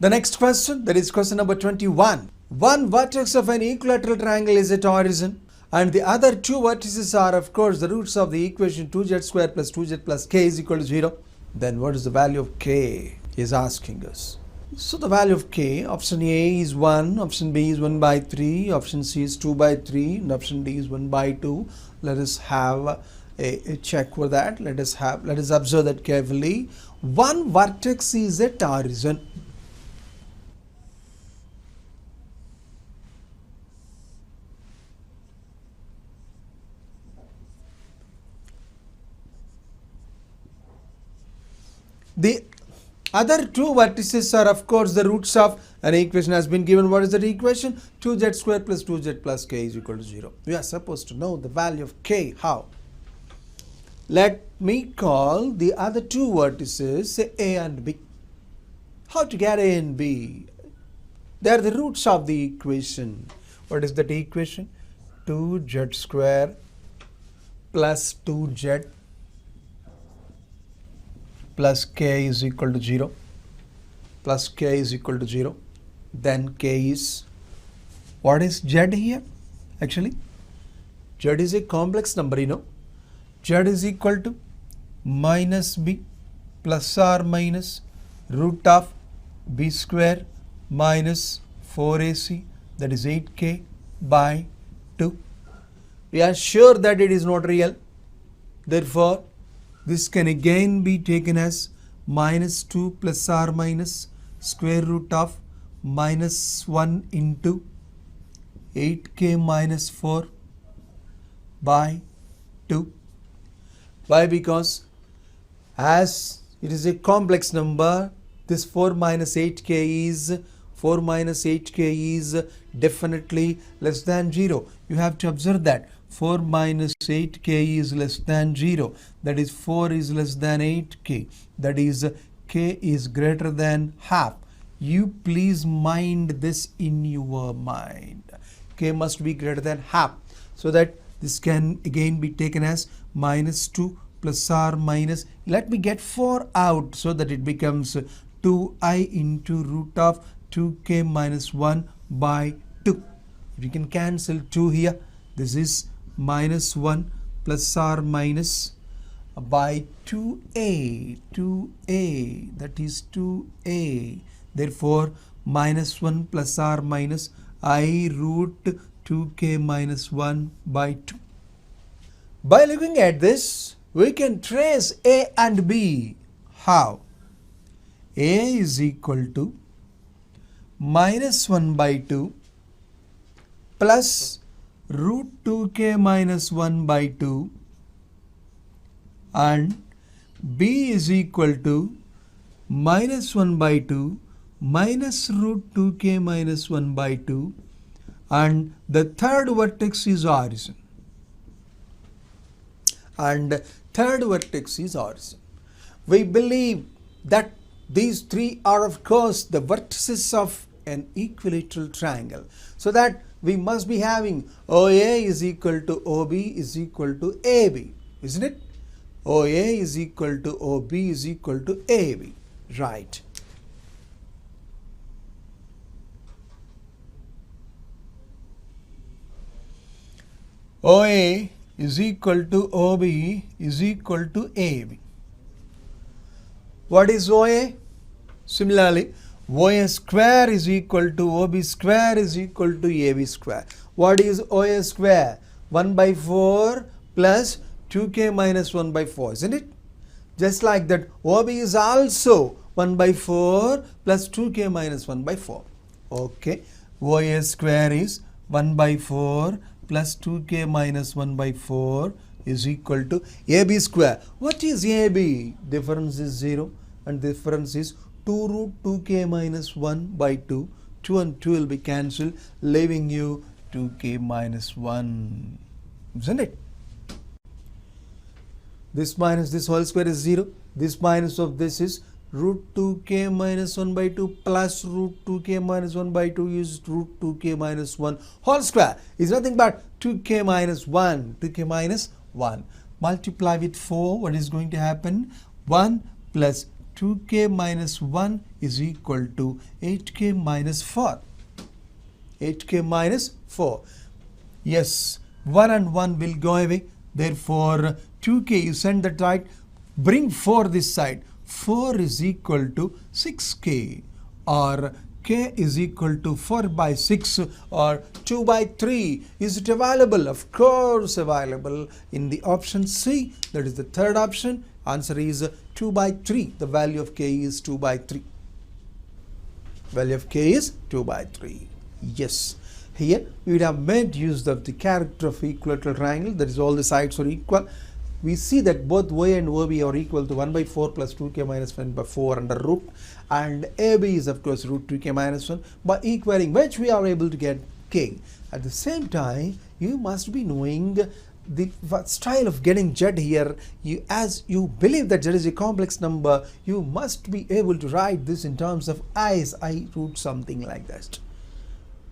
The next question, that is question number 21. One vertex of an equilateral triangle is at origin and the other two vertices are of course the roots of the equation 2z square plus 2z plus k is equal to 0. Then what is the value of k? He is asking us. So the value of k, option A is 1, option B is 1 by 3, option C is 2 by 3 and option D is 1 by 2. Let us have a check for that. Let us observe that carefully. One vertex is at origin. The other two vertices are of course the roots of an equation has been given. What is that equation? 2z square plus 2z plus k is equal to 0. We are supposed to know the value of k. How? Let me call the other two vertices, say A and B. How to get A and B? They are the roots of the equation. What is that equation? 2z square plus 2z plus k is equal to 0. Plus k is equal to 0. Then k is, what is z here? Actually, z is a complex number, you know. Z is equal to minus b plus or minus root of b square minus 4ac, that is 8k by 2. We are sure that it is not real. Therefore, this can again be taken as minus 2 plus or minus square root of minus 1 into 8k minus 4 by 2. Why? Because as it is a complex number, this 4 minus 8k is definitely less than 0. You have to observe that 4 minus 8k is less than 0. That is 4 is less than 8k. That is k is greater than half. You please mind this in your mind. K must be greater than half. So that this can again be taken as minus 2 plus or minus, let me get 4 out so that it becomes 2i into root of 2k minus 1 by 2. We can cancel 2 here. This is minus 1 plus or minus by 2a, that is 2a. Therefore, minus 1 plus or minus I root 2k minus 1 by 2. By looking at this, we can trace A and B. How? A is equal to minus 1 by 2 plus root 2k minus 1 by 2 and B is equal to minus 1 by 2 minus root 2k minus 1 by 2 and the third vertex is origin. We believe that these three are of course the vertices of an equilateral triangle. So that we must be having OA is equal to OB is equal to AB, isn't it? OA is equal to OB is equal to AB, right? OA is equal to OB is equal to AB. What is OA? Similarly, OA square is equal to OB square is equal to AB square. What is OA square? 1 by 4 plus 2k minus 1 by 4, isn't it? Just like that, OB is also 1 by 4 plus 2k minus 1 by 4. Okay, OA square is 1 by 4 plus 2k minus 1 by 4 is equal to AB square. What is AB? Difference is 0 and difference is 2 root 2k minus 1 by 2. 2 and 2 will be cancelled, leaving you 2k minus 1. Isn't it? This minus this whole square is 0. This minus of this is root 2k minus 1 by 2 plus root 2k minus 1 by 2 is root 2k minus 1 whole square is nothing but 2k minus 1. 2k minus 1. Multiply with 4. What is going to happen? 1 plus 2k minus 1 is equal to 8k minus 4. 8k minus 4. Yes, 1 and 1 will go away. Therefore, 2k, you send that right. Bring 4 this side. 4 is equal to 6k, or k is equal to 4 by 6 or 2 by 3. Is it available? Of course available in the option C. That is the third option. Answer is 2 by 3. The value of k is 2 by 3. Value of k is 2 by 3. Yes. Here we would have made use of the character of equilateral triangle. That is, all the sides are equal. We see that both y and OB are equal to 1 by 4 plus 2k minus 1 by 4 under root, and AB is of course root 2k minus 1, by equaling which we are able to get k. At the same time, you must be knowing the style of getting z here. As you believe that z is a complex number, you must be able to write this in terms of I root something like that.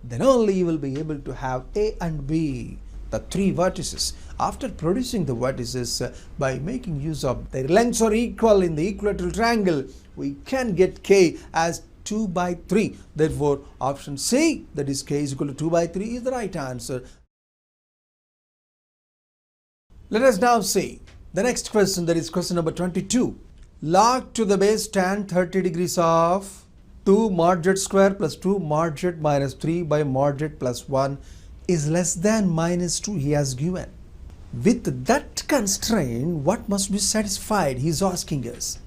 Then only you will be able to have A and B, the three vertices. After producing the vertices by making use of their lengths are equal in the equilateral triangle, we can get k as 2 by 3. Therefore, option C, that is k is equal to 2 by 3, is the right answer. Let us now see the next question, that is question number 22. Log to the base tan 30 degrees of 2 mod z square plus 2 mod z minus 3 by mod z plus 1 is less than minus 2 he has given. With that constraint, what must be satisfied, he is asking us.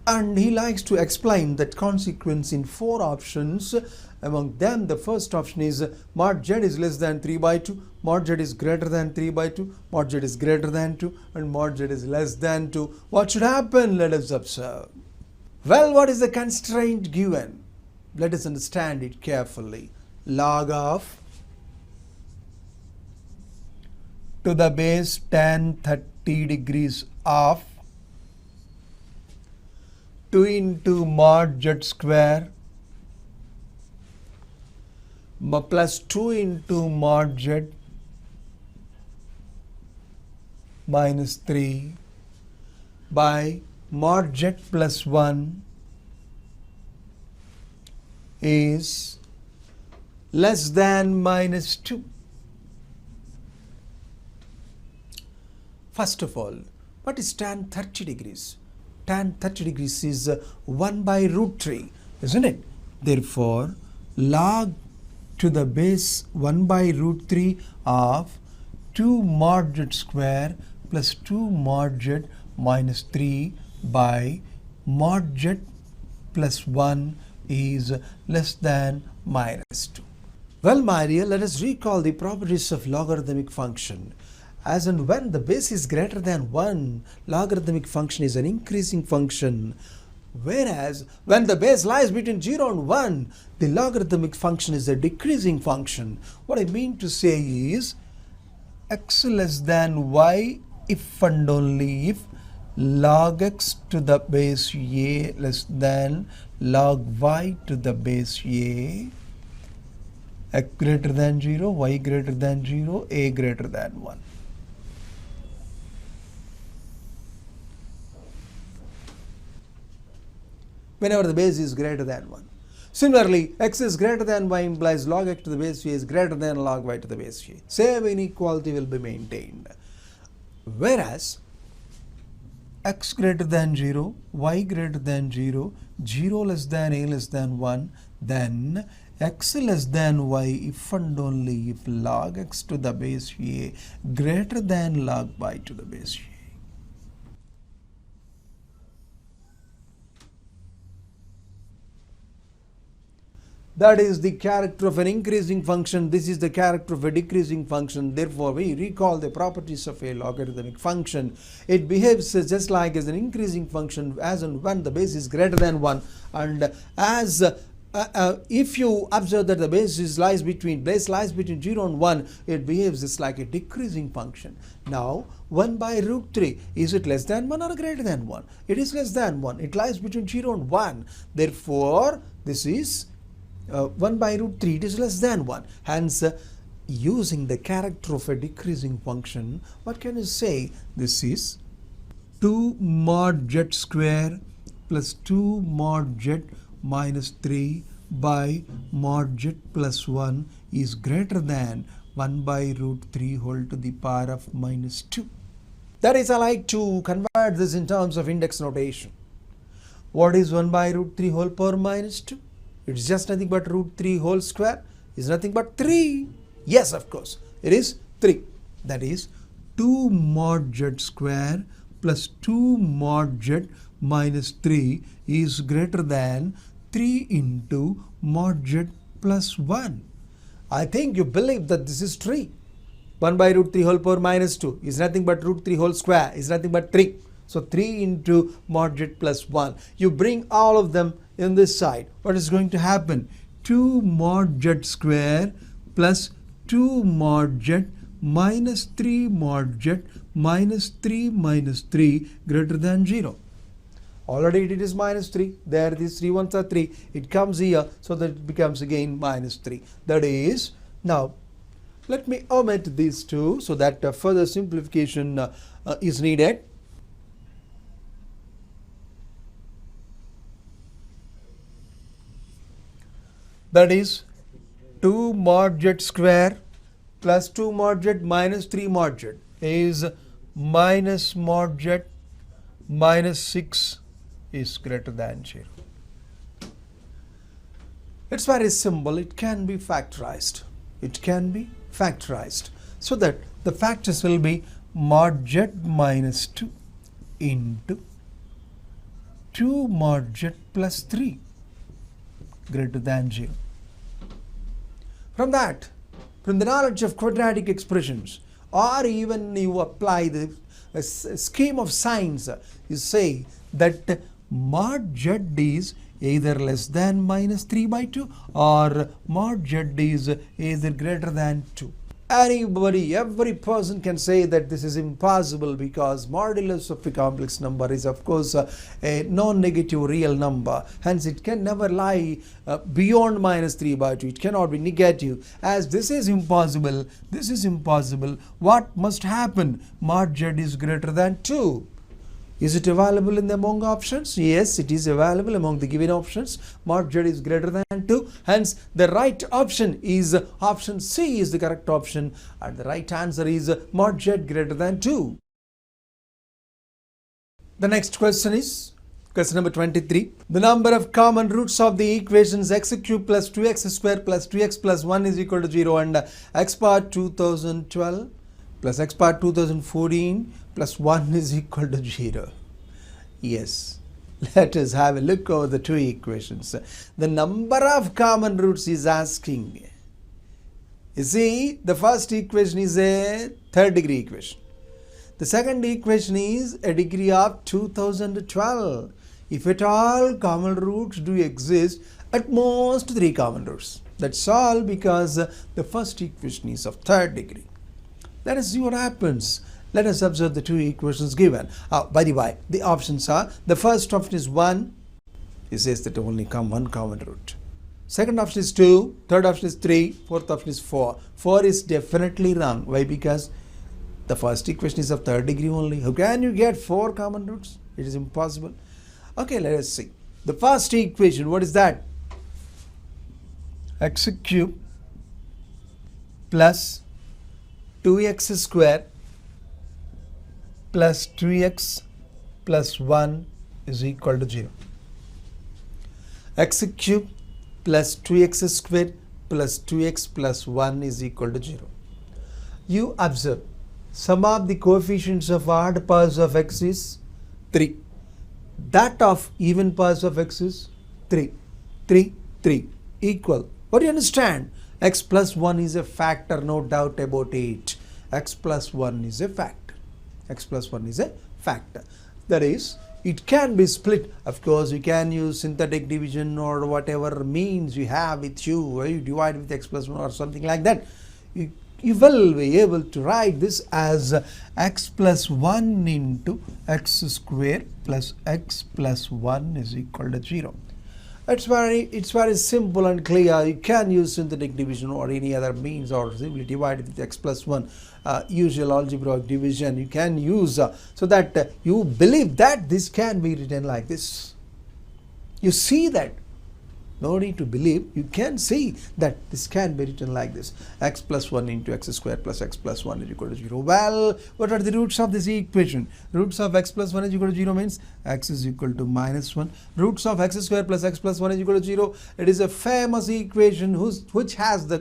And he likes to explain that consequence in 4 options. Among them, the first option is mod z is less than 3 by 2, mod z is greater than 3 by 2, mod z is greater than 2, and mod z is less than 2. What should happen? Let us observe. Well, what is the constraint given? Let us understand it carefully. Log of to the base tan 30 degrees of 2 into mod z square plus 2 into mod z minus 3 by mod z plus 1 is less than minus 2. First of all, what is tan 30 degrees? Tan 30 degrees is 1 by root 3, isn't it? Therefore, log to the base 1 by root 3 of 2 mod z square plus 2 mod z minus 3 by mod z plus 1 is less than minus 2. Well, my dear, let us recall the properties of logarithmic function. As and when the base is greater than 1, logarithmic function is an increasing function. Whereas when the base lies between 0 and 1, the logarithmic function is a decreasing function. What I mean to say is x less than y if and only if log x to the base a less than log y to the base a, x greater than 0, y greater than 0, a greater than 1. Whenever the base is greater than 1. Similarly, x is greater than y implies log x to the base a is greater than log y to the base a. Same inequality will be maintained. Whereas x greater than 0, y greater than 0, 0 less than a less than 1, then x less than y if and only if log x to the base a greater than log y to the base a. That is the character of an increasing function. This is the character of a decreasing function. Therefore, we recall the properties of a logarithmic function. It behaves just like as an increasing function as and when the base is greater than 1. And as if you observe that the base lies between 0 and 1, it behaves just like a decreasing function. Now, 1 by root 3, is it less than 1 or greater than 1? It is less than 1. It lies between 0 and 1. Therefore, this is 1 by root 3, it is less than 1. Hence, using the character of a decreasing function, what can you say? This is 2 mod z square plus 2 mod z minus 3 by mod z plus 1 is greater than 1 by root 3 whole to the power of minus 2. That is, I like to convert this in terms of index notation. What is 1 by root 3 whole power minus 2? It's just nothing but root 3 whole square is nothing but 3. Yes, of course, it is 3. That is 2 mod z square plus 2 mod z minus 3 is greater than 3 into mod z plus 1. I think you believe that this is 3. 1 by root 3 whole power minus 2 is nothing but root 3 whole square is nothing but 3. So 3 into mod z plus 1. You bring all of them in this side. What is going to happen? 2 mod z square plus 2 mod z minus 3 mod z minus 3 greater than 0. Already it is minus 3. There these 3 ones are 3. It comes here, so that it becomes again minus 3. That is, now let me omit these two so that further simplification is needed. That is 2 mod z square plus 2 mod z minus 3 mod z is minus mod z minus 6 is greater than 0. It's very simple. It can be factorized. It can be factorized so that the factors will be mod z minus 2 into 2 mod z plus 3 greater than 0. From that, from the knowledge of quadratic expressions, or even you apply the scheme of signs, you say that mod z is either less than minus 3 by 2 or mod z is either greater than 2. Anybody, every person can say that this is impossible because modulus of a complex number is of course a non-negative real number. Hence it can never lie beyond minus 3 by 2. It cannot be negative. As this is impossible, what must happen? Mod z is greater than 2. Is it available in the among options? Yes, it is available among the given options. Mod z is greater than 2. Hence, the right option is option C is the correct option, and the right answer is mod z greater than 2. The next question is question number 23. The number of common roots of the equations x cube plus 2x square plus 2x plus 1 is equal to 0 and x power 2012 plus x power 2014 plus 1 is equal to 0. Yes, let us have a look over the two equations. The number of common roots is asking. You see, the first equation is a third degree equation. The second equation is a degree of 2012. If at all common roots do exist, at most 3 common roots. That's all because the first equation is of third degree. Let us see what happens. Let us observe the two equations given. By the way, the options are, the first option is 1. It says that only one common root. Second option is 2. Third option is 3. Fourth option is 4. 4 is definitely wrong. Why? Because the first equation is of third degree only. How can you get 4 common roots? It is impossible. Okay, let us see. The first equation, what is that? X cube plus 2x square plus 2x plus 1 is equal to 0. X cube plus 2x square plus 2x plus 1 is equal to 0. You observe, sum of the coefficients of odd powers of x is 3. That of even powers of x is 3. 3, 3 equal. What do you understand? X plus 1 is a factor, no doubt about it. X plus 1 is a factor. X plus 1 is a factor. That is, it can be split. Of course, you can use synthetic division or whatever means you have with you, or you divide with x plus 1 or something like that. You will be able to write this as x plus 1 into x square plus x plus 1 is equal to 0. It's very simple and clear. You can use synthetic division or any other means, or simply divide it with x plus 1. Usual algebraic division you can use so that you believe that this can be written like this. You see that. No need to believe. You can see that this can be written like this. X plus 1 into x square plus x plus 1 is equal to 0. Well, what are the roots of this equation? Roots of x plus 1 is equal to 0 means x is equal to minus 1. Roots of x square plus x plus 1 is equal to 0. It is a famous equation which has the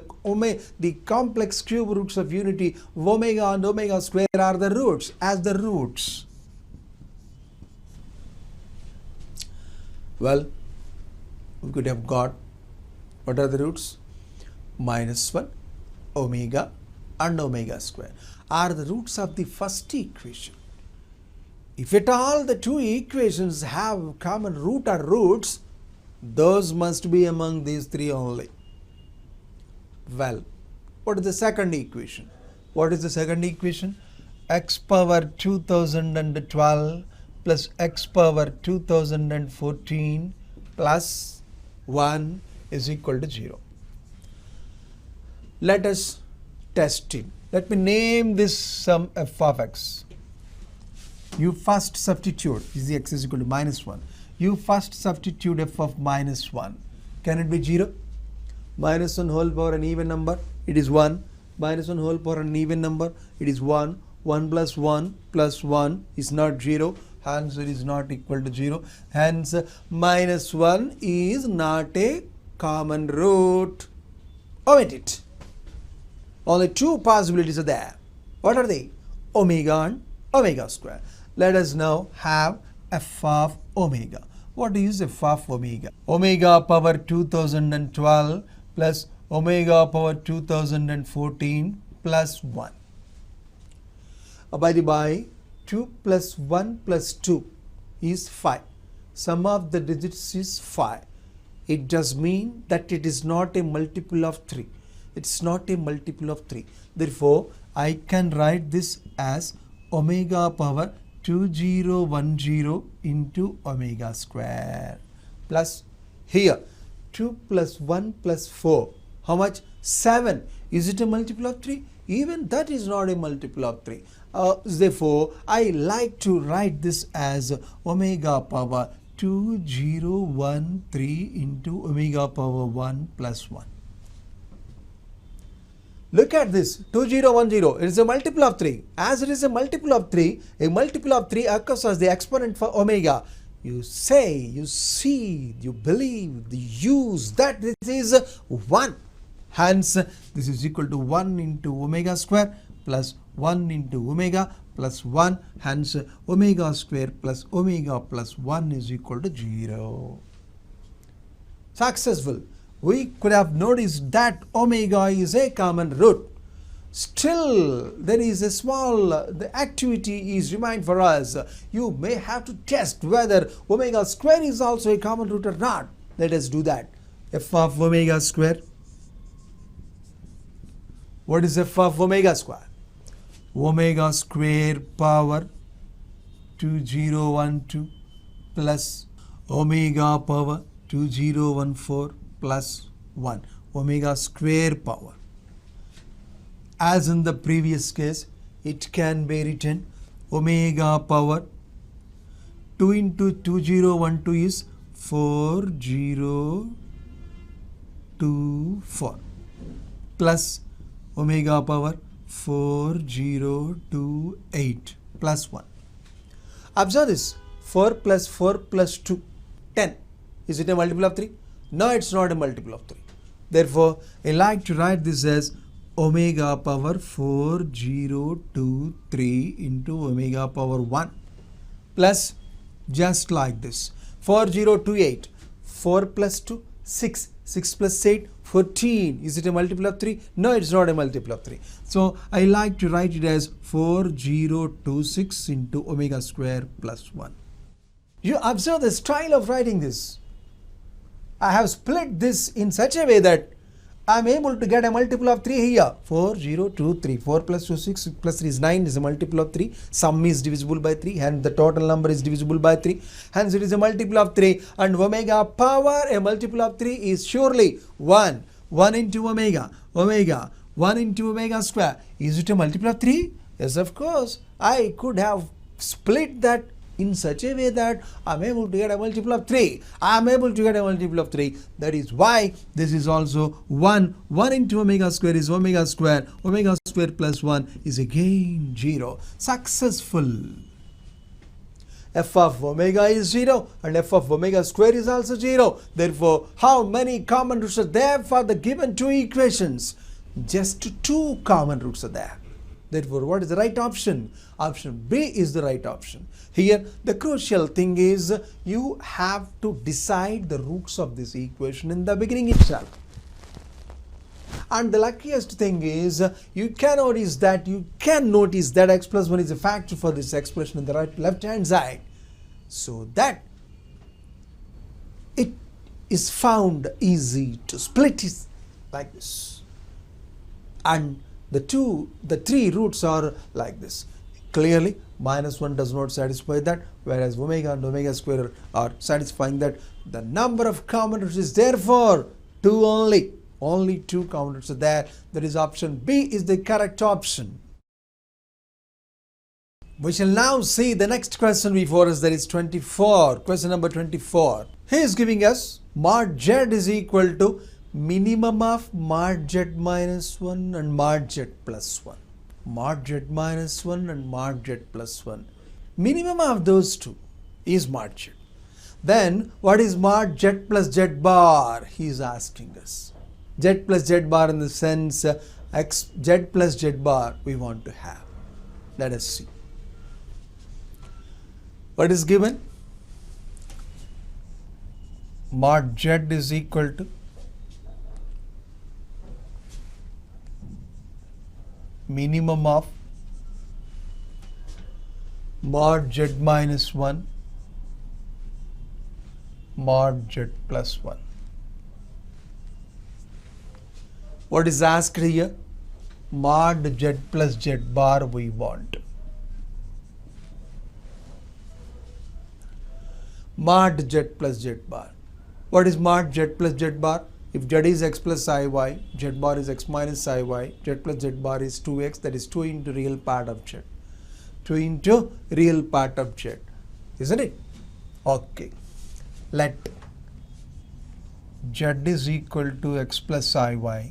complex cube roots of unity. Omega and omega square are the roots as the roots. Well, we could have got, what are the roots? Minus 1, omega and omega square are the roots of the first equation. If at all the two equations have common root or roots, those must be among these three only. Well, what is the second equation? What is the second equation? X power 2012 plus x power 2014 plus 1 is equal to 0. Let us test it. Let me name this sum f of x. You first substitute, is the x is equal to minus 1. You first substitute f of minus 1. Can it be 0? Minus 1 whole power an even number, it is 1. Minus 1 whole power an even number, it is 1. 1 plus 1 is not 0. Hence it is not equal to 0. Hence minus 1 is not a common root. Omit it. Only two possibilities are there. What are they? Omega and omega square. Let us now have f of omega. What is f of omega? Omega power 2012 plus omega power 2014 plus 1. By the by, 2 plus 1 plus 2 is 5. Sum of the digits is 5. It does mean that it is not a multiple of 3. It's not a multiple of 3. Therefore, I can write this as omega power 2010 into omega square plus here 2 plus 1 plus 4. How much? 7. Is it a multiple of 3? Even that is not a multiple of 3. Therefore, I like to write this as omega power 2013 into omega power 1 plus 1. Look at this, 2010, it is a multiple of 3. As it is a multiple of 3 occurs as the exponent for omega. You say, you see, you believe, you use that this is 1. Hence, this is equal to 1 into omega square plus 1 into omega plus 1. Hence, omega square plus omega plus 1 is equal to 0. Successful. We could have noticed that omega is a common root. Still, there is a small, the activity is remained for us. You may have to test whether omega square is also a common root or not. Let us do that. F of omega square. What is f of omega square? Omega square power 2012 plus omega power 2014 plus 1. Omega square power. As in the previous case, it can be written omega power 2 into 2012 is 4024 plus omega power 4028 plus 1. Observe this. 4 plus 4 plus 2, 10. Is it a multiple of 3? No, it's not a multiple of 3. Therefore, I like to write this as omega power 4023 into omega power 1 plus just like this. 4028. 4 plus 2, 6. 6 plus 8, 14. Is it a multiple of 3? No, it's not a multiple of 3. So, I like to write it as 4026 into omega square plus 1. You observe the style of writing this. I have split this in such a way that I am able to get a multiple of 3 here. 4023. 4 plus 2, 6 plus 3 is 9 is a multiple of 3. Sum is divisible by 3 and the total number is divisible by 3. Hence it is a multiple of 3 and omega power a multiple of 3 is surely 1. 1 into omega. Omega. 1 into omega square. Is it a multiple of 3? Yes, of course. I could have split that in such a way that I'm able to get a multiple of 3. I'm able to get a multiple of 3. That is why this is also 1. 1 into omega square is omega square. Omega square plus 1 is again 0. Successful. F of omega is 0 and f of omega square is also 0. Therefore, how many common roots are there for the given two equations? Just 2 common roots are there. Therefore, what is the right option? Option B is the right option. Here, the crucial thing is you have to decide the roots of this equation in the beginning itself. And the luckiest thing is you can notice that x plus 1 is a factor for this expression in the left hand side. So that it is found easy to split it like this. And the 3 roots are like this. Clearly, minus 1 does not satisfy that, whereas omega and omega square are satisfying that. The number of common roots is therefore 2 only. Only 2 common roots are there. That is option B is the correct option. We shall now see the next question before us, that is 24. Question number 24. He is giving us mod z is equal to minimum of mod z minus 1 and mod z plus 1. Mod z minus 1 and mod z plus 1. Minimum of those two is mod z. Then what is mod z plus z bar? He is asking us. Z plus z bar in the sense z plus z bar we want to have. Let us see. What is given? Mod z is equal to minimum of mod z minus 1 mod z plus 1. What is asked here? Mod z plus z bar we want. Mod z plus z bar. What is mod z plus z bar? If z is x plus iy, z bar is x minus iy, z plus z bar is 2x, that is 2 into real part of z. 2 into real part of z. Isn't it? Okay. Let z is equal to x plus iy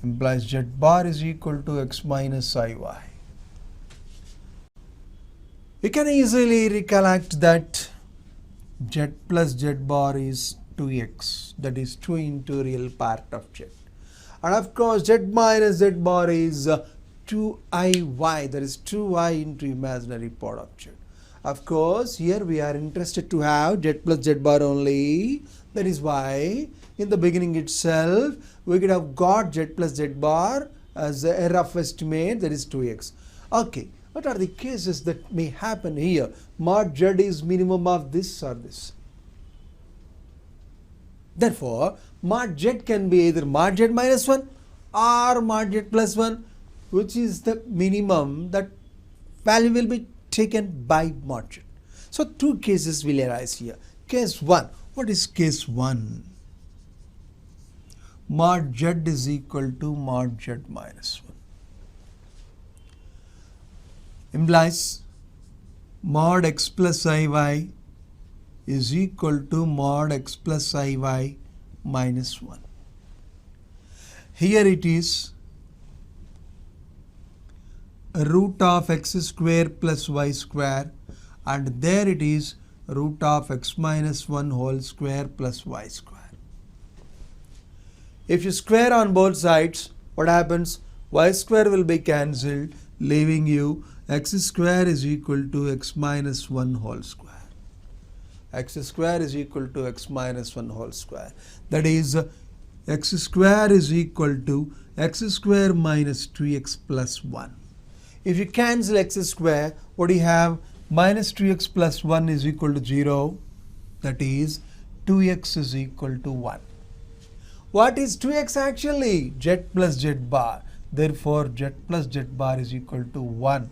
implies z bar is equal to x minus iy. We can easily recollect that z plus z bar is 2x, that is 2 into real part of z. And of course z minus z bar is 2iy, that is 2i into imaginary part of z. Of course here we are interested to have z plus z bar only. That is why in the beginning itself we could have got z plus z bar as a rough estimate, that is 2x. Okay. What are the cases that may happen here? Mod z is minimum of this or this. Therefore, mod z can be either mod z minus 1 or mod z plus 1, which is the minimum. That value will be taken by mod z. So, 2 cases will arise here. Case 1. What is case 1? Mod z is equal to mod z minus 1. Implies mod x plus iy is equal to mod x plus iy minus 1. Here it is root of x square plus y square, and there it is root of x minus 1 whole square plus y square. If you square on both sides, what happens? Y square will be cancelled, leaving you x square is equal to x minus 1 whole square. X square is equal to x minus 1 whole square. That is x square is equal to x square minus 2x plus 1. If you cancel x square, what do you have? Minus 2x plus 1 is equal to 0. That is 2x is equal to 1. What is 2x actually? Z plus z bar. Therefore, z plus z bar is equal to 1.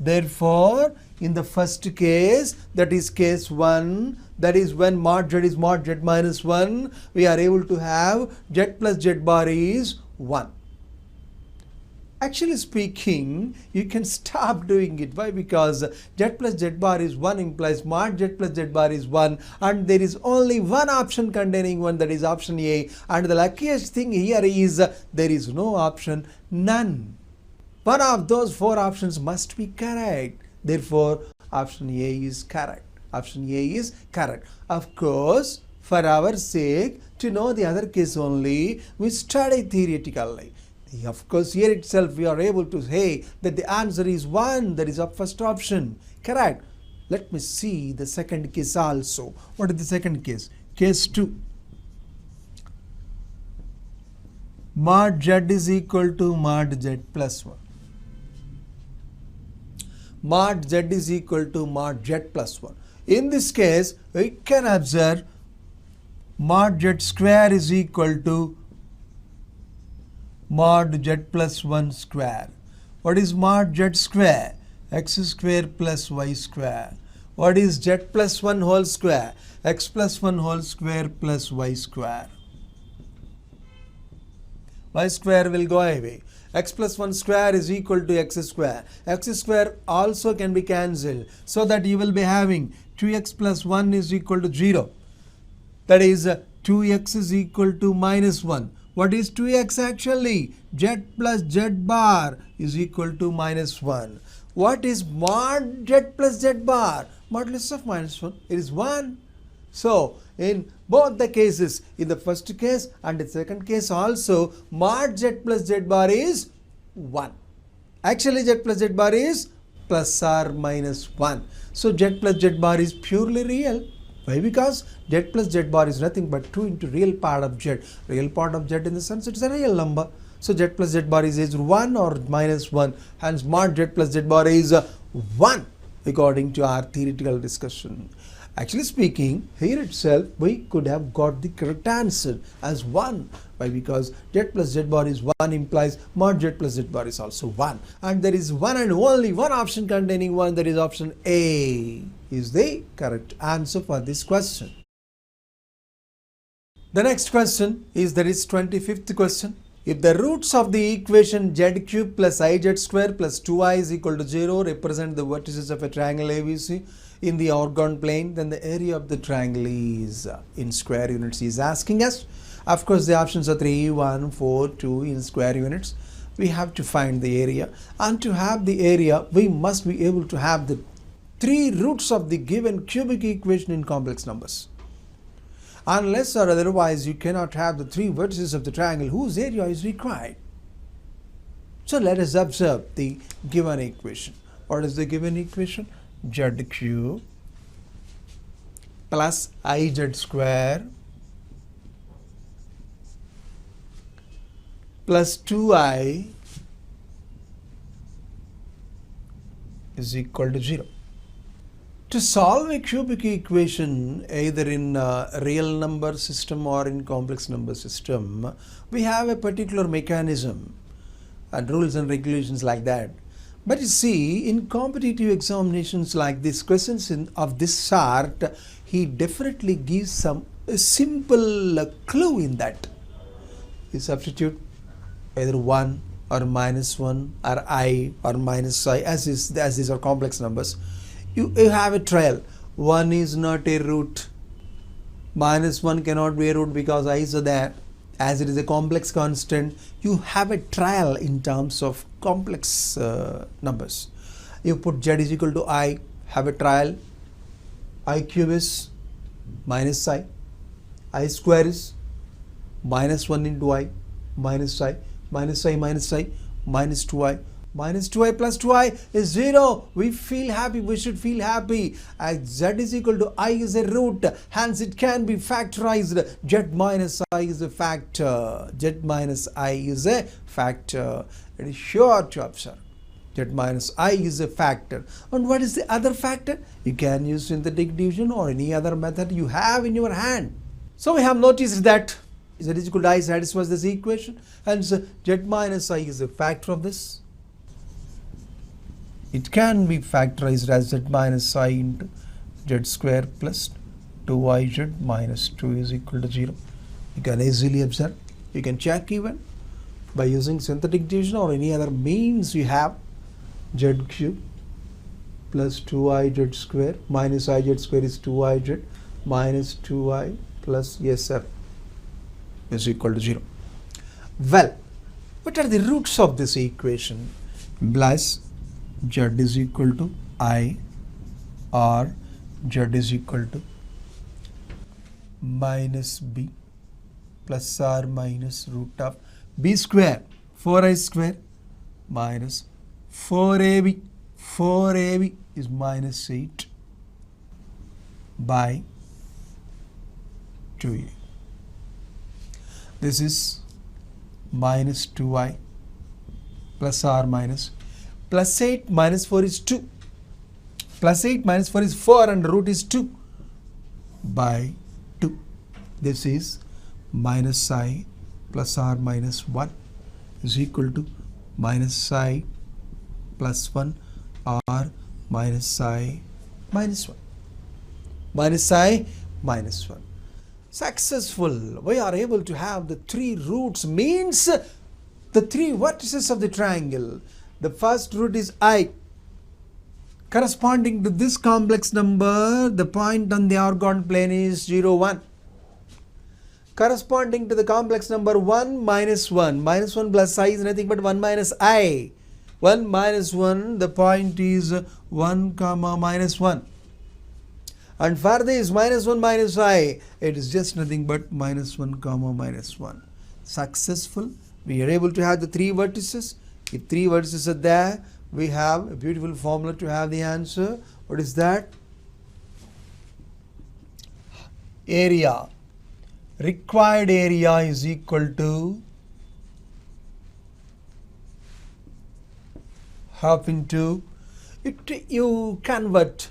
Therefore, in the first case, that is case 1, that is when mod z is mod z minus 1, we are able to have z plus z bar is 1. Actually speaking, you can stop doing it. Why? Because z plus z bar is 1 implies mod z plus z bar is 1, and there is only one option containing 1, that is option A, and the luckiest thing here is there is no option none. One of those 4 options must be correct. Therefore, option A is correct. Option A is correct. Of course, for our sake, to know the other case only, we study theoretically. Of course, here itself we are able to say that the answer is 1, that is our first option. Correct. Let me see the second case also. What is the second case? Case 2. Mod z is equal to mod z plus 1. Mod z is equal to mod z plus 1. In this case, we can observe mod z square is equal to mod z plus 1 square. What is mod z square? X square plus y square. What is z plus 1 whole square? X plus 1 whole square plus y square. Y square will go away. X plus 1 square is equal to x square. X square also can be cancelled, so that you will be having 2x plus 1 is equal to 0. That is 2x is equal to minus 1. What is 2x actually? Z plus z bar is equal to minus 1. What is mod z plus z bar? Modulus of minus 1. It is 1. So, in both the cases, in the first case and the second case also, mod z plus z bar is 1. Actually, z plus z bar is plus or minus 1. So, z plus z bar is purely real. Why? Because z plus z bar is nothing but 2 into real part of z. Real part of z in the sense it is a real number. So, z plus z bar is either 1 or minus 1. Hence, mod z plus z bar is 1 according to our theoretical discussion. Actually speaking, here itself we could have got the correct answer as 1. Why? Because z plus z bar is 1 implies mod z plus z bar is also 1. And there is one and only one option containing 1, that is option A is the correct answer for this question. The next question is, that is 25th question. If the roots of the equation z cube plus iz square plus 2i is equal to 0 represent the vertices of a triangle ABC in the orgone plane, then the area of the triangle is in square units. He is asking us. Of course, the options are 3, 1, 4, 2 in square units. We have to find the area, and to have the area, we must be able to have the 3 roots of the given cubic equation in complex numbers. Unless or otherwise, you cannot have the 3 vertices of the triangle whose area is required. So let us observe the given equation. What is the given equation? Z cube plus iz square plus 2i is equal to 0. To solve a cubic equation either in a real number system or in complex number system, we have a particular mechanism and rules and regulations like that. But you see, in competitive examinations like this, questions of this sort, he definitely gives some simple clue in that. You substitute either 1 or minus 1 or I or minus I, as these are complex numbers. You have a trial. 1 is not a root. Minus 1 cannot be a root because I is there. As it is a complex constant, you have a trial in terms of complex numbers. You put z is equal to I, have a trial. I cube is minus I square is minus 1 into I, minus I, minus I, minus I, minus 2I. Minus 2i plus 2i is 0. We feel happy. We should feel happy. As z is equal to I is a root. Hence it can be factorized. Z minus I is a factor. Z minus I is a factor. It is sure to observe. Z minus I is a factor. And what is the other factor? You can use synthetic division or any other method you have in your hand. So we have noticed that z is equal to I satisfies this equation. Hence z minus I is a factor of this. It can be factorized as z minus I into z square plus 2iz minus 2 is equal to 0. You can easily observe. You can check even. By using synthetic division or any other means, you have z cube plus 2iz square minus iz square is 2iz minus 2I plus sf is equal to 0. Well, what are the roots of this equation? Plus z is equal to I or z is equal to minus b plus or minus root of b square 4i square minus 4ab. 4ab is minus 8 by 2a. This is minus 2i plus or minus plus 8 minus 4 is 2. Plus 8 minus 4 is 4 and root is 2 by 2. This is minus I plus or minus 1 is equal to minus I plus 1 or minus I minus 1. Minus I minus 1. Successful. We are able to have the three roots, means the three vertices of the triangle. The first root is I. Corresponding to this complex number, the point on the orthographic plane is 0, 1. Corresponding to the complex number 1 minus 1. Minus 1 plus I is nothing but 1 minus I. 1 minus 1, the point is 1 comma minus 1. And for this minus 1 minus I, it is just nothing but minus 1 comma minus 1. Successful. We are able to have the three vertices. If three vertices are there, we have a beautiful formula to have the answer. What is that? Area. Required area is equal to half into it. You convert,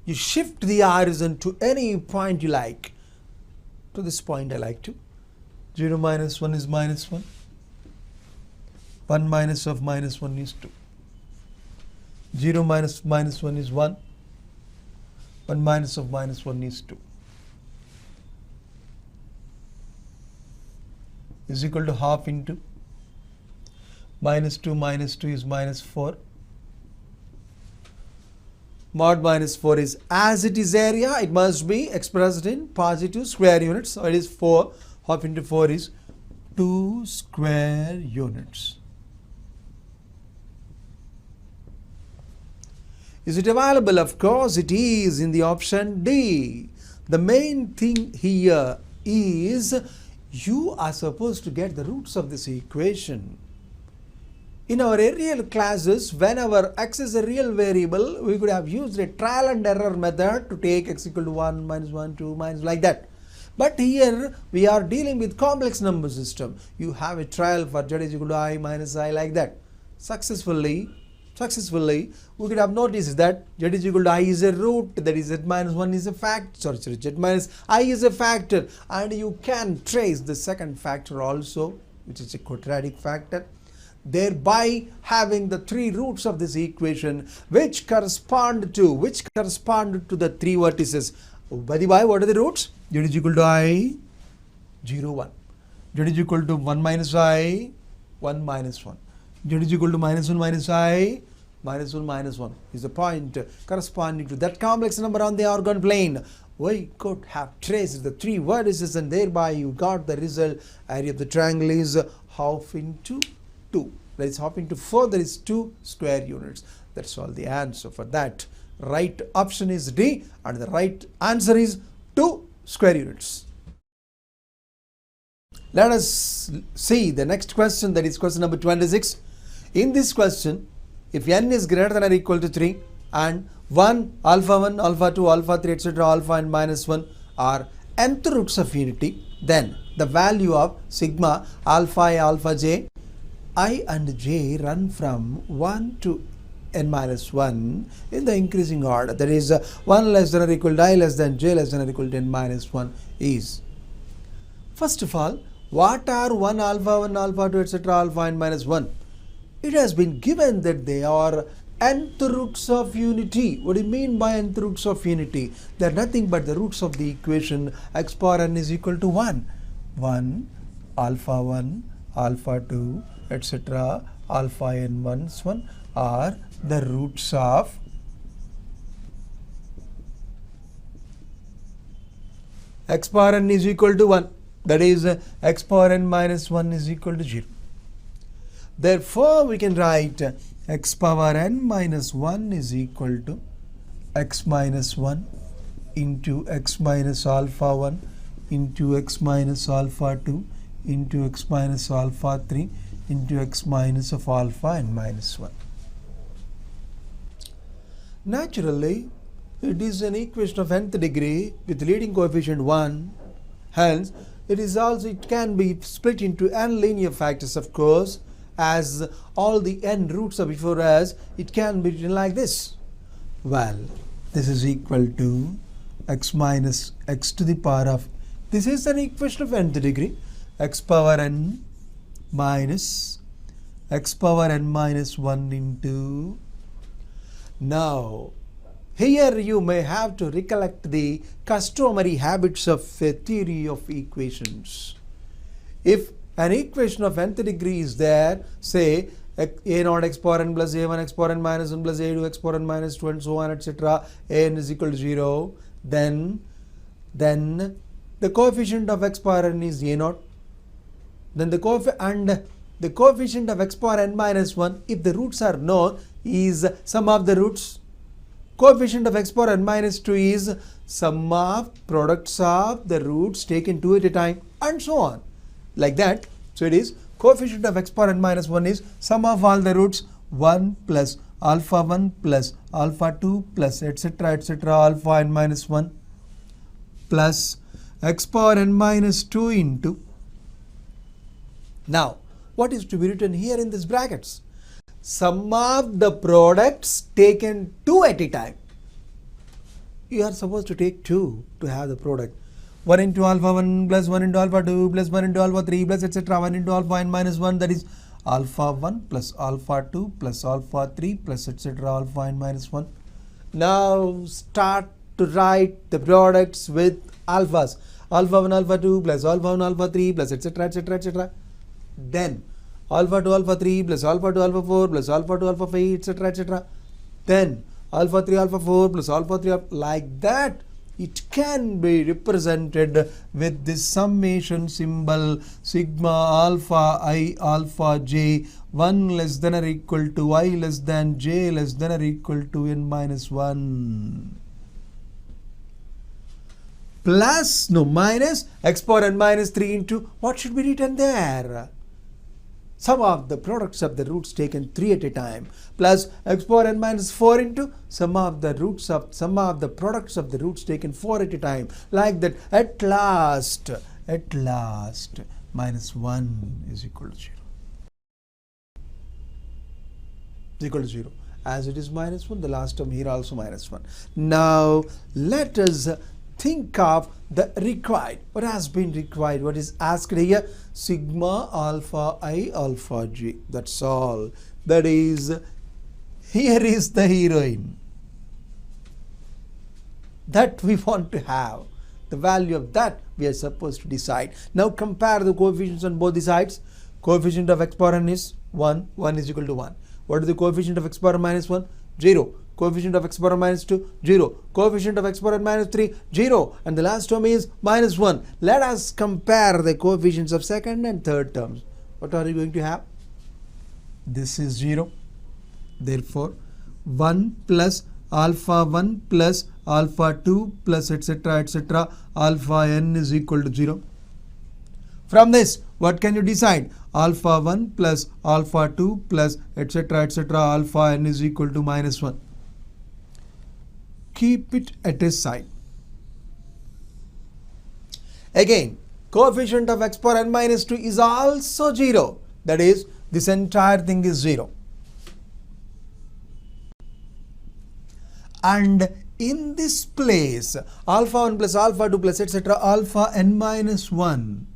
you shift the horizon to any point you like. To this point I like to. 0 minus 1 is minus 1. 1 minus of minus 1 is 2. 0 minus minus 1 is 1. 1 minus of minus 1 is 2. Is equal to half into minus 2 is minus 4. Mod minus 4 is, as it is area, it must be expressed in positive square units. So it is 4. Half into 4 is 2 square units. Is it available? Of course it is, in the option D. The main thing here is you are supposed to get the roots of this equation. In our real classes, whenever x is a real variable, we could have used a trial and error method to take x equal to 1, minus 1, 2, minus like that. But here we are dealing with complex number system. You have a trial for z is equal to I minus I like that. Successfully, we could have noticed that z is equal to I is a root, that is z minus 1 is a factor, z minus I is a factor, and you can trace the second factor also, which is a quadratic factor, thereby having the three roots of this equation which correspond to the three vertices. By the way, what are the roots? Z is equal to I, 0, 1. Z is equal to 1 minus I, 1 minus 1. Z is equal to minus 1 minus I, minus 1 minus 1 is the point corresponding to that complex number on the orthographic plane. We could have traced the three vertices and thereby you got the result. Area of the triangle is half into 2. That is half into 4, that is 2 square units. That's all the answer for that. Right option is D and the right answer is 2 square units. Let us see the next question, that is question number 26. In this question, if n is greater than or equal to 3 and 1, alpha 1, alpha 2, alpha 3, etc., alpha and minus 1 are nth roots of unity, then the value of sigma alpha I, alpha j, I and j run from 1 to n minus 1 in the increasing order. That is 1 less than or equal to I less than j less than or equal to n minus 1 is. First of all, what are 1 alpha 2, etc., alpha and minus 1? It has been given that they are nth roots of unity. What do you mean by nth roots of unity? They are nothing but the roots of the equation x power n is equal to 1. 1 alpha 1, alpha 2, etc. alpha n minus 1 are the roots of x power n is equal to 1. That is x power n minus 1 is equal to 0. Therefore, we can write x power n minus 1 is equal to x minus 1 into x minus alpha 1 into x minus alpha 2 into x minus alpha 3 into x minus of alpha n minus 1. Naturally, it is an equation of nth degree with leading coefficient 1. Hence, it can be split into n linear factors, of course, as all the n roots are before us. It can be written like this. Well, this is equal to x minus x to the power of, this is an equation of nth degree, x power n minus x power n minus 1 into. Now, here you may have to recollect the customary habits of a theory of equations. If an equation of nth degree is there, say a naught x power n plus a1 x power n minus 1 plus a2 x power n minus 2 and so on, etc. an is equal to 0, then the coefficient of x power n is a naught. Then the coefficient of x power n minus 1, if the roots are known, is sum of the roots. Coefficient of x power n minus 2 is sum of products of the roots taken 2 at a time, and so on. Like that. So it is coefficient of x power n minus 1 is sum of all the roots 1 plus alpha 1 plus alpha 2 plus etc. alpha n minus 1 plus x power n minus 2 into. Now, what is to be written here in these brackets? Sum of the products taken 2 at a time. You are supposed to take 2 to have the product. 1 into alpha 1 plus 1 into alpha 2 plus 1 into alpha 3 plus etc. 1 into alpha n minus 1, that is alpha 1 plus alpha 2 plus alpha 3 plus etc. alpha n minus 1. Now start to write the products with alphas. Alpha 1 alpha 2 plus alpha 1 alpha 3 plus etc. Then alpha 2 alpha 3 plus alpha 2 alpha 4 plus alpha 2 alpha 5 etc. Then alpha 3 alpha 4 plus alpha 3 like that. It can be represented with this summation symbol sigma alpha I alpha j 1 less than or equal to I less than j less than or equal to n minus 1 plus minus x power n minus 3 into what should be written there? Sum of the products of the roots taken 3 at a time plus x power n minus 4 into sum of the products of the roots taken 4 at a time. Like that, at last minus 1 is equal to 0. Is equal to 0. As it is minus 1, the last term here also minus 1. Now let us think of the required. What has been required? What is asked here? Sigma alpha I alpha j. That's all. That is, here is the heroine that we want to have. The value of that we are supposed to decide. Now compare the coefficients on both the sides. Coefficient of x power n is 1. 1 is equal to 1. What is the coefficient of x power minus 1? 0. Coefficient of x power minus 2, 0. Coefficient of x power minus 3, 0. And the last term is minus 1. Let us compare the coefficients of second and third terms. What are you going to have? This is 0. Therefore, 1 plus alpha 1 plus alpha 2 plus etc. alpha n is equal to 0. From this, what can you decide? Alpha 1 plus alpha 2 plus etc. alpha n is equal to minus 1. Keep it at a side. Again, coefficient of x power n minus 2 is also 0. That is, this entire thing is 0. And in this place, alpha 1 plus alpha 2 plus etc. alpha n minus 1.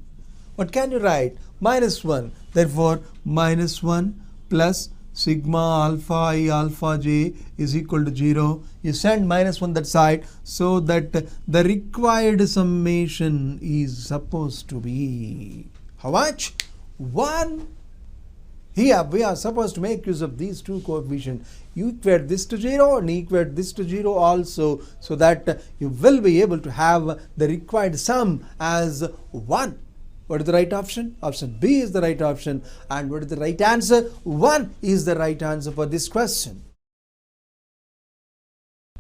What can you write? Minus 1. Therefore, minus 1 plus sigma alpha I alpha j is equal to 0. You send minus 1 that side, so that the required summation is supposed to be how much? 1. Here we are supposed to make use of these two coefficients. You equate this to 0 and equate this to 0 also, so that you will be able to have the required sum as 1. What is the right option? Option B is the right option. And what is the right answer? 1 is the right answer for this question.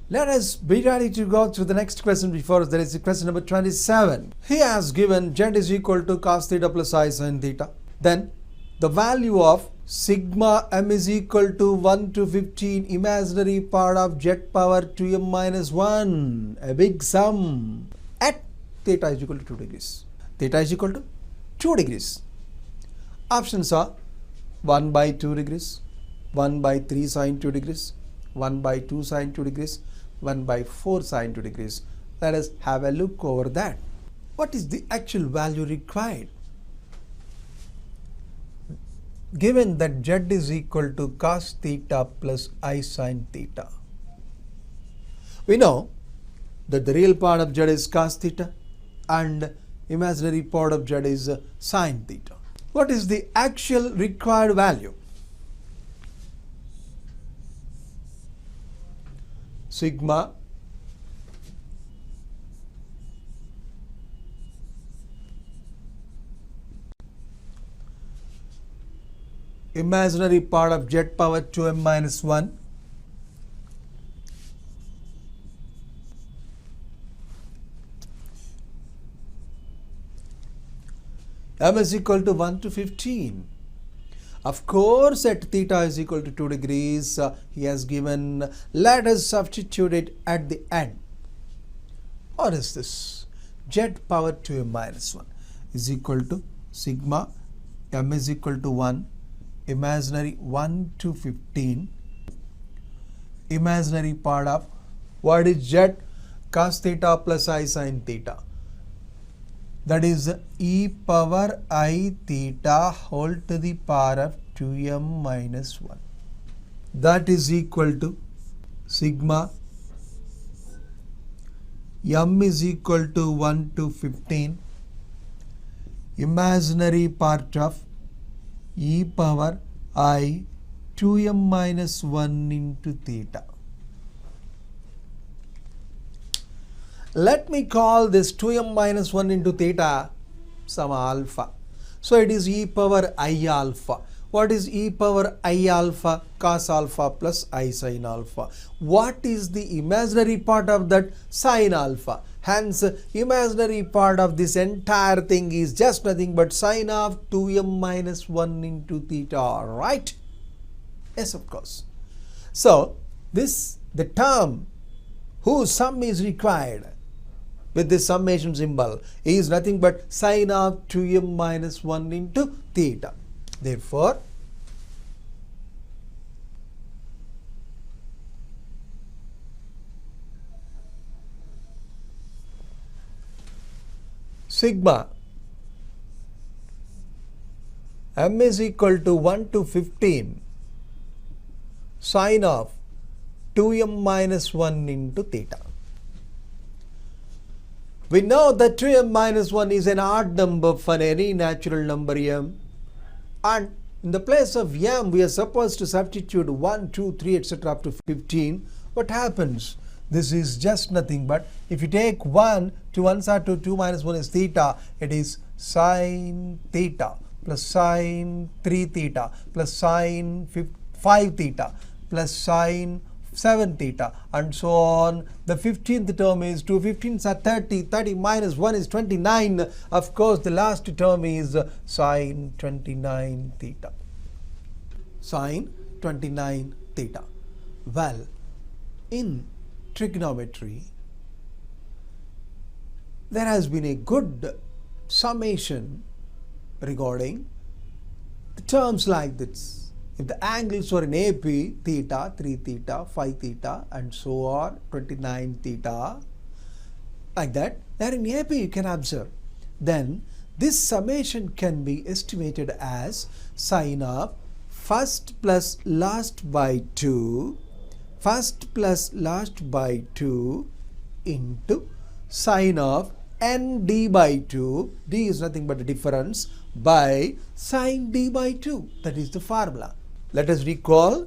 Let us be ready to go through the next question before us. That is question number 27. He has given z is equal to cos theta plus I sin theta. Then the value of sigma m is equal to 1 to 15 imaginary part of z power 2m minus 1. A big sum at theta is equal to 2 degrees. Theta is equal to 2 degrees. Options are 1 by 2 degrees, 1 by 3 sine 2 degrees, 1 by 2 sine 2 degrees, 1 by 4 sine 2 degrees. Let us have a look over that. What is the actual value required? Given that z is equal to cos theta plus I sin theta, we know that the real part of z is cos theta and imaginary part of z is sin theta. What is the actual required value? Sigma imaginary part of z power 2m minus 1 m is equal to 1 to 15. Of course, at theta is equal to 2 degrees, he has given, let us substitute it at the end. What is this? Z power 2m minus 1 is equal to sigma m is equal to 1, imaginary 1 to 15, imaginary part of, what is z? Cos theta plus I sin theta. That is e power I theta whole to the power of 2m minus 1. That is equal to sigma m is equal to 1 to 15, imaginary part of e power I 2m minus 1 into theta. Let me call this 2m minus 1 into theta some alpha. So it is e power I alpha. What is e power I alpha? Cos alpha plus I sin alpha. What is the imaginary part of that? Sin alpha. Hence, imaginary part of this entire thing is just nothing but sin of 2m minus 1 into theta, right? Yes, of course. So, the term whose sum is required with this summation symbol is nothing but sin of 2m minus 1 into theta. Therefore, sigma m is equal to 1 to 15 sin of 2m minus 1 into theta. We know that 2m minus 1 is an odd number for any natural number m, and in the place of m we are supposed to substitute 1, 2, 3 etc. up to 15. What happens? This is just nothing but, if you take 1 to one side to 2 minus 1 is theta, it is sin theta plus sin 3 theta plus sin 5 theta plus sin 7 theta and so on. The 15th term is 2 15s are 30, 30 minus 1 is 29. Of course, the last term is sin 29 theta. Sin 29 theta. Well, in trigonometry, there has been a good summation regarding the terms like this. If the angles were in AP, theta, 3 theta, 5 theta and so on, 29 theta, like that, there in AP you can observe. Then this summation can be estimated as sin of first plus last by 2, first plus last by 2 into sin of n d by 2, d is nothing but the difference, by sine d by 2. That is the formula. Let us recall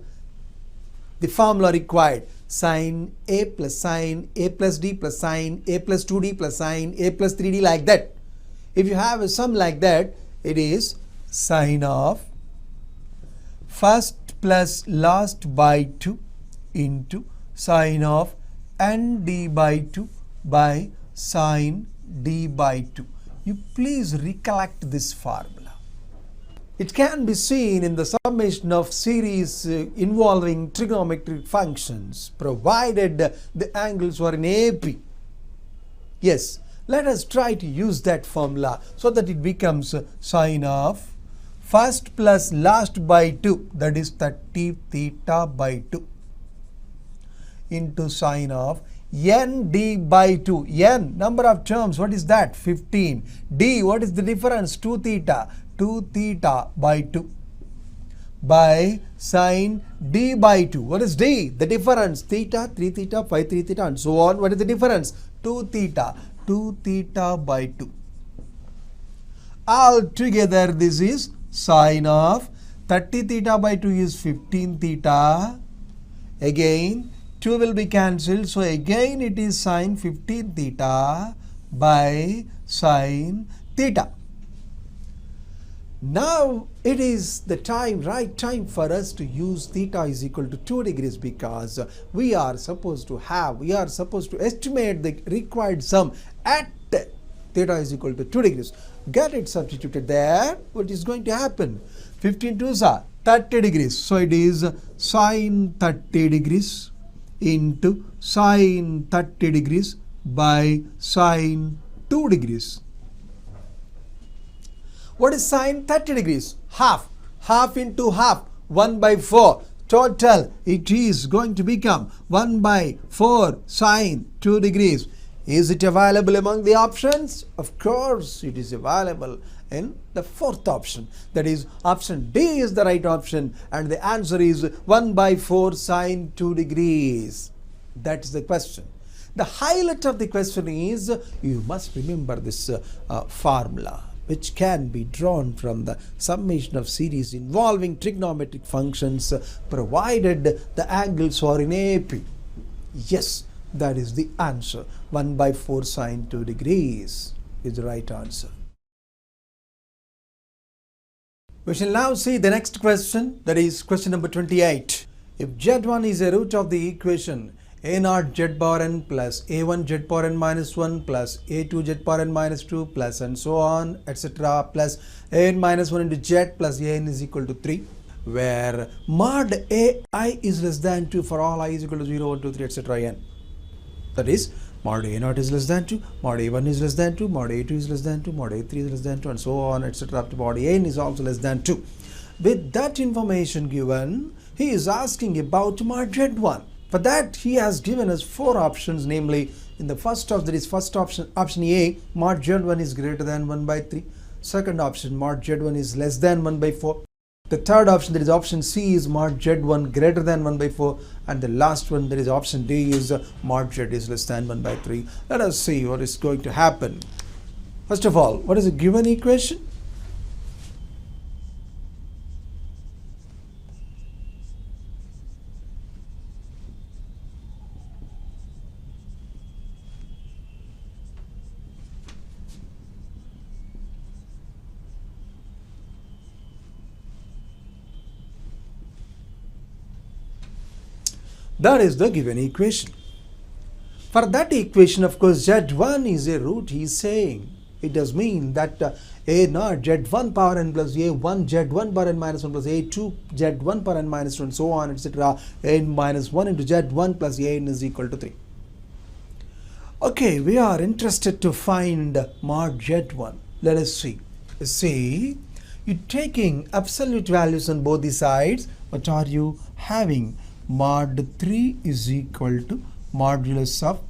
the formula required. Sine a plus d plus sine a plus 2d plus sine a plus 3d, like that. If you have a sum like that, it is sine of first plus last by 2 into sine of n d by 2 by sine d by 2. You please recollect this formula. It can be seen in the summation of series involving trigonometric functions, provided the angles are in AP. Yes, let us try to use that formula so that it becomes sine of first plus last by 2, that is 30 theta by 2, into sine of n d by 2. N, number of terms, what is that? 15. D, what is the difference? 2 theta. 2 theta by 2 by sine d by 2. What is d? The difference. Theta, 3 theta, 5 3 theta, and so on. What is the difference? 2 theta. 2 theta by 2. Altogether, this is sine of 30 theta by 2 is 15 theta. Again, 2 will be cancelled. So again it is sine 15 theta by sine theta. Now it is the right time for us to use theta is equal to 2 degrees, because we are supposed to estimate the required sum at theta is equal to 2 degrees. Get it substituted there. What is going to happen? 15 2s are 30 degrees. So it is sine 30 degrees into sine 30 degrees by sine 2 degrees. What is sine 30 degrees? Half. Half into half. 1 by 4. Total, it is going to become 1 by 4 sine 2 degrees. Is it available among the options? Of course, it is available in the fourth option. That is, option D is the right option, and the answer is 1 by 4 sine 2 degrees. That is the question. The highlight of the question is, you must remember this formula, which can be drawn from the summation of series involving trigonometric functions, provided the angles are in AP. Yes, that is the answer. 1 by 4 sine 2 degrees is the right answer. We shall now see the next question, that is question number 28. If Z1 is a root of the equation a0 z bar n plus a1 z bar n minus 1 plus a2 z bar n minus 2 plus and so on, etc., plus an minus 1 into z plus an is equal to 3, where mod ai is less than 2 for all I is equal to 0, 1, 2, 3, etc. n. That is, mod a0 is less than 2, mod a1 is less than 2, mod a2 is less than 2, mod a3 is less than 2, and so on, etc. up to mod an is also less than 2. With that information given, he is asking about mod z1. For that, he has given us 4 options, namely, in the first option, option A, mod z1 is greater than 1 by 3. Second option, mod z1 is less than 1 by 4. The third option, that is option C, is mod z1 greater than 1 by 4. And the last one, that is option D, is mod z is less than 1 by 3. Let us see what is going to happen. First of all, what is a given equation? That is the given equation. For that equation, of course, z1 is a root, he is saying. It does mean that a0 z1 power n plus a1 z1 power n minus 1 plus a2 z1 power n minus 2 and so on, etc. n minus 1 into z1 plus an is equal to 3. Okay, we are interested to find mod z1. Let us see. See, you're taking absolute values on both the sides. What are you having? Mod 3 is equal to modulus of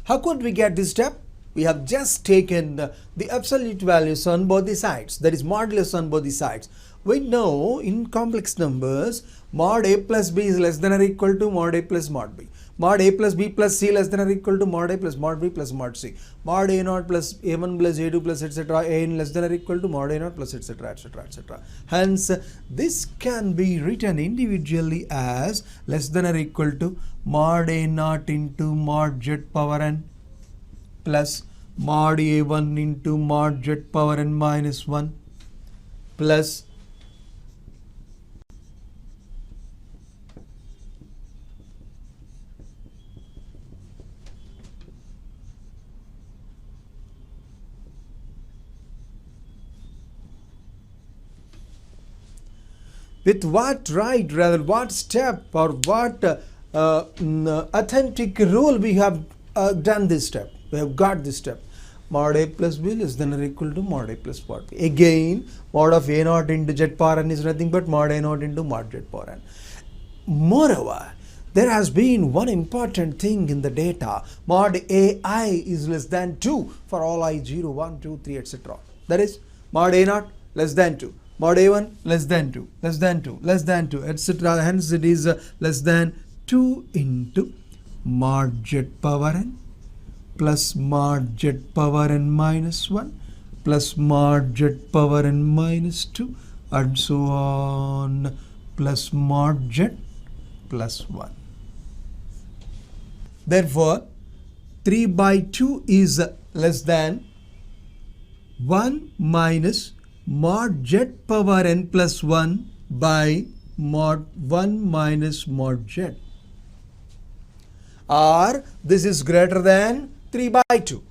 How could we get this step? We have just taken the absolute values on both the sides, that is modulus on both the sides. We know in complex numbers mod a plus b is less than or equal to mod a plus mod b. Mod a plus b plus c less than or equal to mod a plus mod b plus mod c. Mod a naught plus a1 plus a2 plus etc. a n less than or equal to mod a naught plus etc. etc. etc. Hence, this can be written individually as less than or equal to mod a naught into mod z power n plus mod a1 into mod z power n minus 1 plus with what step or what authentic rule we have done this step. We have got this step. Mod a plus b less than or equal to mod a plus mod b. Again, mod of a naught into z power n is nothing but mod a naught into mod z power n. Moreover, there has been one important thing in the data. Mod ai is less than 2 for all I 0, 1, 2, 3, etc. That is mod a naught less than 2. Mod a1 less than 2, less than 2, less than 2, etc. Hence it is less than 2 into mod z power n plus mod z power n minus 1 plus mod z power n minus 2 and so on plus mod z plus 1. Therefore, 3 by 2 is less than 1 minus mod z power n plus 1 by mod 1 minus mod z, or this is greater than 3 by 2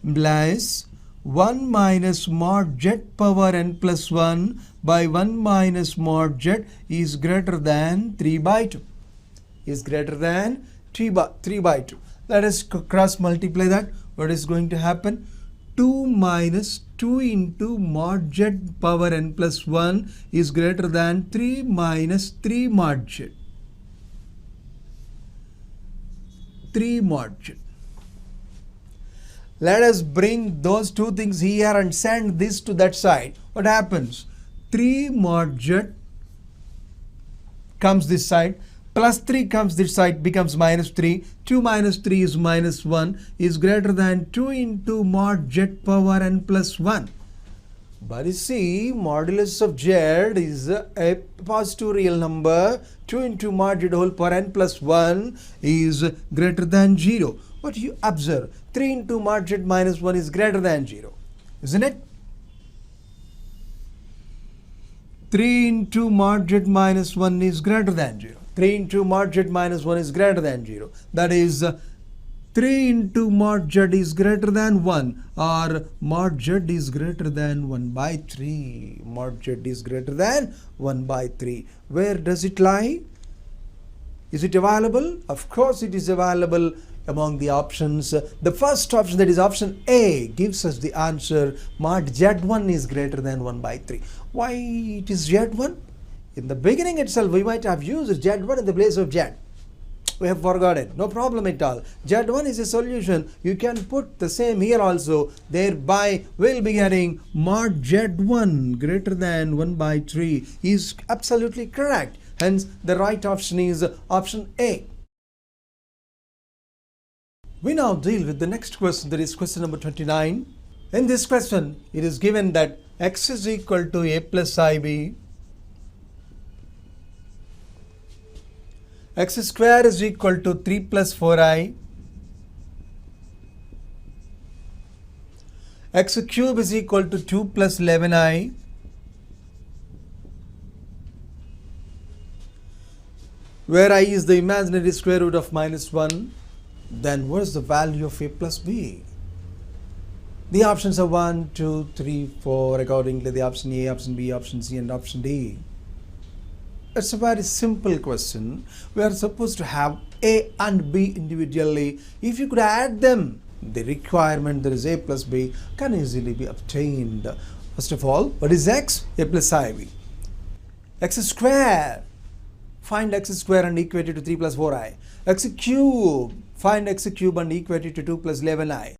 implies 1 minus mod z power n plus 1 by 1 minus mod z is greater than 3 by 2, is greater than 3 by 2. Let us cross multiply that. What is going to happen? 2 minus 2 into mod z power n plus 1 is greater than 3 minus 3 mod z. 3 mod z. Let us bring those two things here and send this to that side. What happens? 3 mod z comes this side, plus 3 comes this side, becomes minus 3. 2 minus 3 is minus 1, is greater than 2 into mod z power n plus 1. But you see, modulus of z is a positive real number. 2 into mod z whole power n plus 1 is greater than 0. What you observe? 3 into mod z minus 1 is greater than 0. Isn't it? 3 into mod z minus 1 is greater than 0. 3 into mod z minus 1 is greater than 0. That is 3 into mod z is greater than 1, or mod z is greater than 1 by 3. Mod z is greater than 1 by 3. Where does it lie? Is it available? Of course it is available among the options. The first option, that is option A, gives us the answer mod z1 is greater than 1 by 3. Why it is z1? In the beginning itself we might have used z1 in the place of z. We have forgotten. No problem at all. z1 is a solution. You can put the same here also. Thereby we'll be getting mod z1 greater than 1 by 3 is absolutely correct. Hence the right option is option A. We now deal with the next question, that is question number 29. In this question, it is given that x is equal to a plus ib, x square is equal to 3 plus 4i, x cube is equal to 2 plus 11i, where I is the imaginary square root of minus 1, then what is the value of a plus b? The options are 1, 2, 3, 4, accordingly the option A, option B, option C and option D. It's a very simple question. We are supposed to have A and B individually. If you could add them, the requirement, that is A plus B, can easily be obtained. First of all, what is x? A plus ib. X square, find x square and equate it to 3 plus 4i. X cube, find x cube and equate it to 2 plus 11i.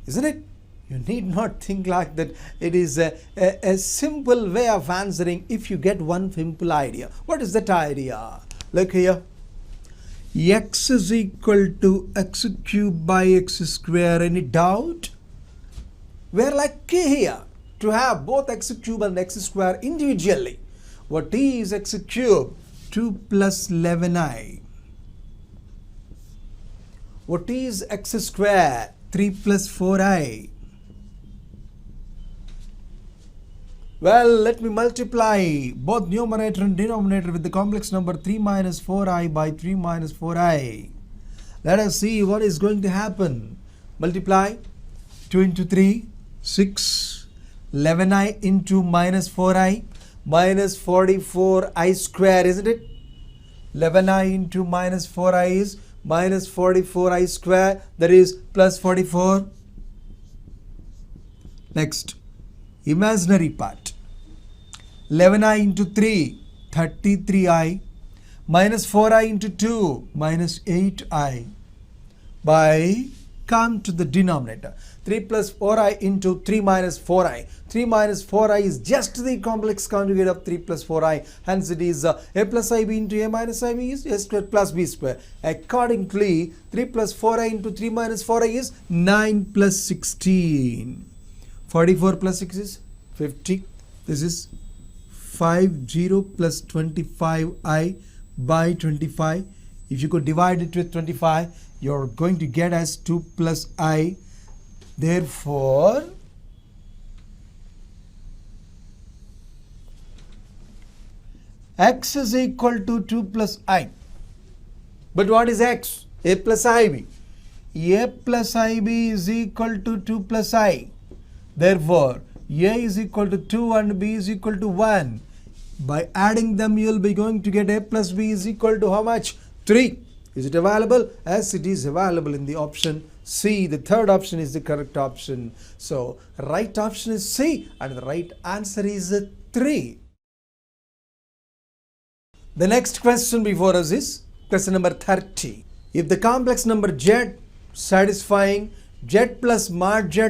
Isn't it? You need not think like that. It is a simple way of answering if you get one simple idea. What is that idea? Look here. X is equal to x cube by x square. Any doubt? We're lucky here to have both x cube and x square individually. What is x cube? 2 plus 11i. What is x square? 3 plus 4i. Well, let me multiply both numerator and denominator with the complex number 3 minus 4i by 3 minus 4i. Let us see what is going to happen. Multiply 2 into 3, 6, 11i into minus 4i, minus 44i square, isn't it? 11i into minus 4i is minus 44i square, that is plus 44. Next, imaginary part. 11i into 3, 33i, minus 4i into 2, minus 8i, by, come to the denominator. 3 plus 4i into 3 minus 4i. 3 minus 4i is just the complex conjugate of 3 plus 4i. Hence it is a plus ib into a minus ib is a square plus b square. Accordingly, 3 plus 4i into 3 minus 4i is 9 plus 16. 44 plus 6 is 50. This is 50 plus 25i by 25. If you could divide it with 25, you're going to get as 2 plus I. Therefore, x is equal to 2 plus I. But what is x? A plus ib. A plus ib is equal to 2 plus I. Therefore, a is equal to 2 and b is equal to 1. By adding them, you will be going to get a plus b is equal to how much? 3. Is it available? As it is available in the option C. The third option is the correct option. So, right option is C and the right answer is 3. The next question before us is question number 30. If the complex number z satisfying z plus mod z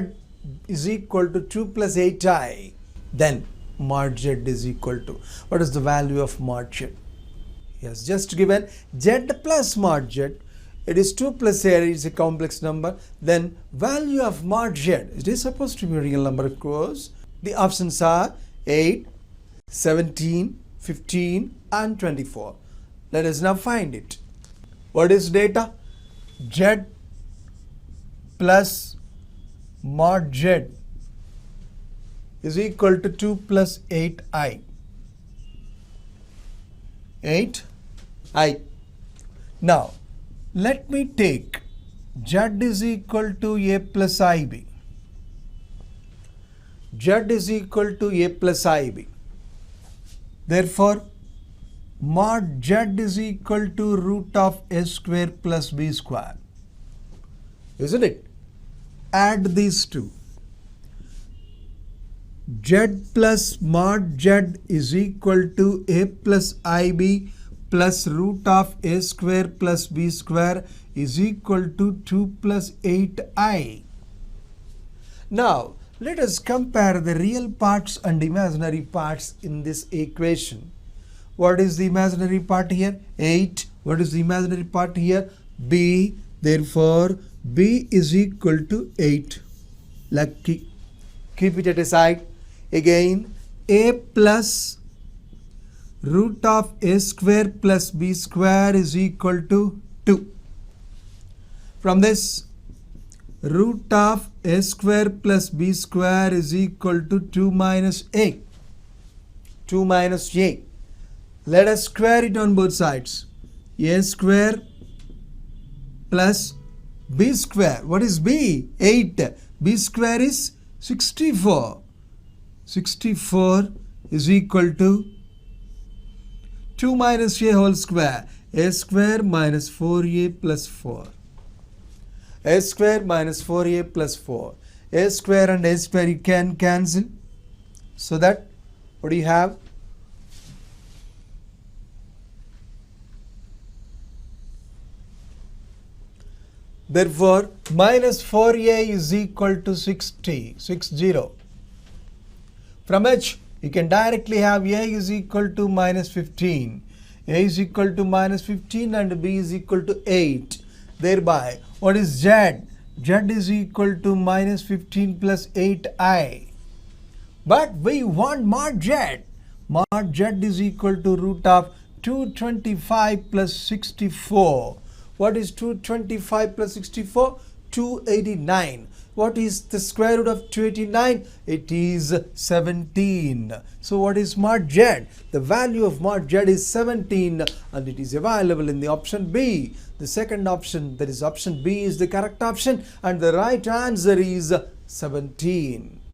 is equal to 2 plus 8i, then mod z is equal to, what is the value of mod z? Yes, just given z plus mod z, it is 2 plus 8, it is a complex number, then value of mod z, it is supposed to be a real number, of course. The options are 8, 17, 15 and 24. Let us now find it. What is data? Z plus mod z is equal to 2 plus 8i. 8i. Now, let me take z is equal to a plus ib. Z is equal to a plus ib. Therefore, mod z is equal to root of a square plus b square. Isn't it? Add these two. Z plus mod z is equal to a plus ib plus root of a square plus b square is equal to 2 plus 8i. Now, let us compare the real parts and imaginary parts in this equation. What is the imaginary part here? 8. What is the imaginary part here? B. Therefore, b is equal to 8. Lucky. Keep it at a side. Again, a plus root of a square plus b square is equal to 2. From this, root of a square plus b square is equal to 2 minus a. 2 minus a. Let us square it on both sides. A square plus b square. What is b? 8. B square is 64. 64 is equal to 2 minus a whole square. A square minus 4a plus 4. A square minus 4a plus 4. A square and a square you can cancel. So that, what do you have? Therefore, minus 4a is equal to 60. From which you can directly have a is equal to minus 15. A is equal to minus 15 and b is equal to 8. Thereby, what is z? Z is equal to minus 15 plus 8i. But we want mod z. Mod z is equal to root of 225 plus 64. What is 225 plus 64? 289. What is the square root of 289? It is 17. So what is mod z? The value of mod z is 17 and it is available in the option B. The second option, that is option B, is the correct option and the right answer is 17.